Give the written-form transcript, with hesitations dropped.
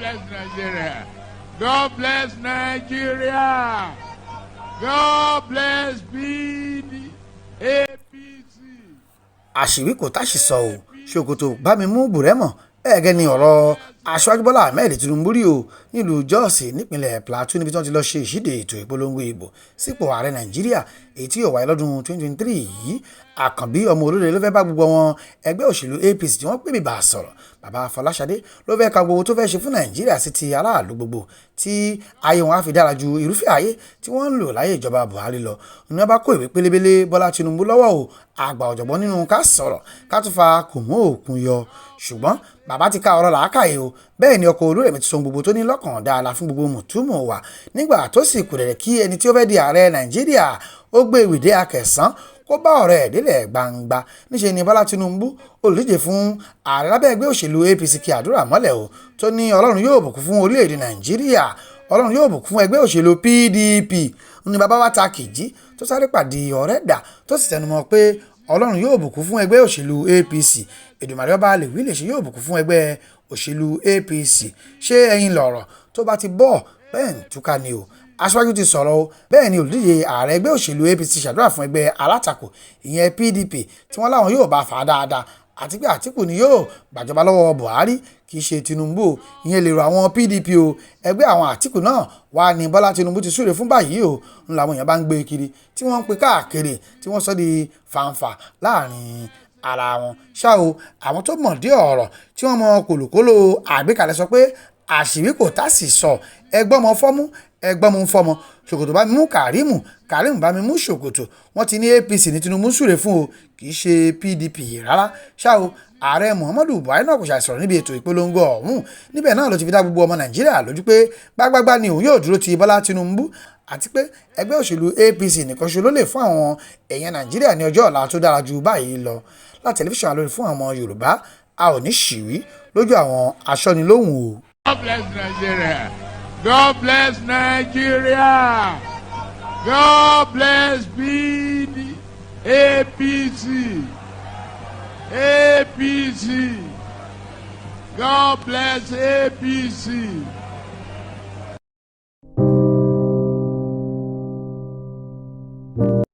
bless Nigeria. God bless Nigeria. God bless PDP. APC. àṣìwí kò táṣì sọ o ṣòkòtò bá mi mú bùrẹ́mọ̀ ẹ̀ẹ́gẹ́ ni ọ̀rọ̀ aṣáájú Bọ́lá Ahmed Tinubu rí o nílùú Jos nípínlẹ̀ Plateau níbi tí wọ́n ti lọ́ọ́ ṣe ìṣíde ètò ìpolongo ìbò sípò ààrẹ Nàìjíríà èyí tí yóò wáyé lọ́dún 2023 yìí. Àkànbí ọmọ olóde ló fẹ́ bá gbogbo wọn ẹgbẹ́ òṣèlú APC tí wọ́n pè mí bá a sọ̀rọ̀. Bàbá Fọláṣadé ló fẹ́ ka gbogbo tó fẹ́ ṣe fún Nàìjíríà sí ti aráàlú gbogbo tí ayé wọn á fi dára ju irúfẹ́ ayé tí wọ́n ń lò láyé ìjọba Buhari lọ. Ní wọ́n bá kó ìwé pélébélé Bọ́lá Tinubu lọ́wọ́ o àgbà ọ̀jọ̀gbọ́n nínú ká sọ̀rọ̀ ká tún fa kò mú òkun yọ. Ṣùgbọ́n bàbá ti ká ọ̀rọ̀ làákàyè o bẹ́ẹ̀ ni ọkọ̀ Olúrẹ̀mí ti sọ gbogbo tó ní lọ́kàn dáadáa fún gbogbo mùtúmù wa nígbà tó sì kù dẹ̀dẹ̀ kí ẹni tí ó fẹ́ di ààrẹ Nàìjíríà ó gbé ìwìdí akẹ̀sán kó bá ọ̀rẹ́ ẹ̀ délẹ̀ gbangba. Níṣe ni Bọ́lá Tinubu olùdíje fún ààrẹ lábẹ́ ẹgbẹ́ òṣèlú APC kí àdúrà mọ́lẹ̀ o tó ní Ọlọ́run yóò bùkún fún orílẹ̀-èdè Nàìjíríà, Ọlọ́run yóò bùkún fún ẹgbẹ́ òṣèlú PDP. Ní bàbá wa ta kìjì tó sáré pàdé ọ̀rẹ́ dà tó sì tẹnumọ́ pé Ọlọ́run yóò bùkún fún ẹgbẹ́ òṣèlú APC. Èdùmàrè ọba lè wí lè ṣe yóò bùkún fún ẹgbẹ́ òṣèlú APC. Ṣé ẹ̀yin lọ̀rọ̀ tó bá ti bọ̀ bẹ́ẹ̀ ń túká ni o. Aṣáájú ti sọ̀rọ̀ o bẹ́ẹ̀ ni olùdíje ààrẹ ẹgbẹ́ òṣèlú APC ṣàdúrà fún ẹgbẹ́ alátakò ìyẹn PDP tí wọ́n láwọn yóò bá fà á dáadáa àti pé Àtíkù ni yóò gbàjọba lọ́wọ́ Buhari kì í ṣe Tinubu ìyẹn lè rọ àwọn PDP o. Ẹgbẹ́ àwọn Àtíkù náà wà ní Bọ́lá Tinubu ti súre fún báyìí o ń làwọn èèyàn bá ń gbé kiri tí wọ́n ń pe káàkiri tí wọ́n sọ di fàǹfà láàrin ara wọn. Ṣá o àwọn tó mọ̀ dé ọ̀rọ̀ tí wọ́n mọ kòlòkòlò àgbékalẹ̀ sọ pé àṣìwí kò tá sì sọ ẹgbọ́n mọ fọ́mú ẹgbọ́n mu ń fọmọ ṣòkòtò bá mi mú Kàrímù bá mi mú ṣòkòtò. Wọ́n ti ní APC ní Tinubu súre fún o kì í ṣe PDP rárá. Ṣá o ààrẹ Muhammadu Buhari náà kò ṣàìsọ̀rọ̀ níbi ètò ìpolongo ọ̀hún níbẹ̀ náà ló ti fi dá gbogbo ọmọ Nàìjíríà lójú pé gbágbágbá ni òun yóò dúró ti Bọ́lá Tinubu àti pé ẹgbẹ́ òṣèlú APC nìkan ṣo ló lè fún àwọn èèyàn Nàìjíríà ní ọjọ́ ọ̀la tó dára ju báyìí lọ. Láti tẹlifíṣàn Alóore fún àwọn Yorùbá a ò ní ṣìwí lójú àwọn aṣọ́nilóhùn o. God bless Nigeria. God bless Nigeria. God bless PDP. APC. APC. God bless APC.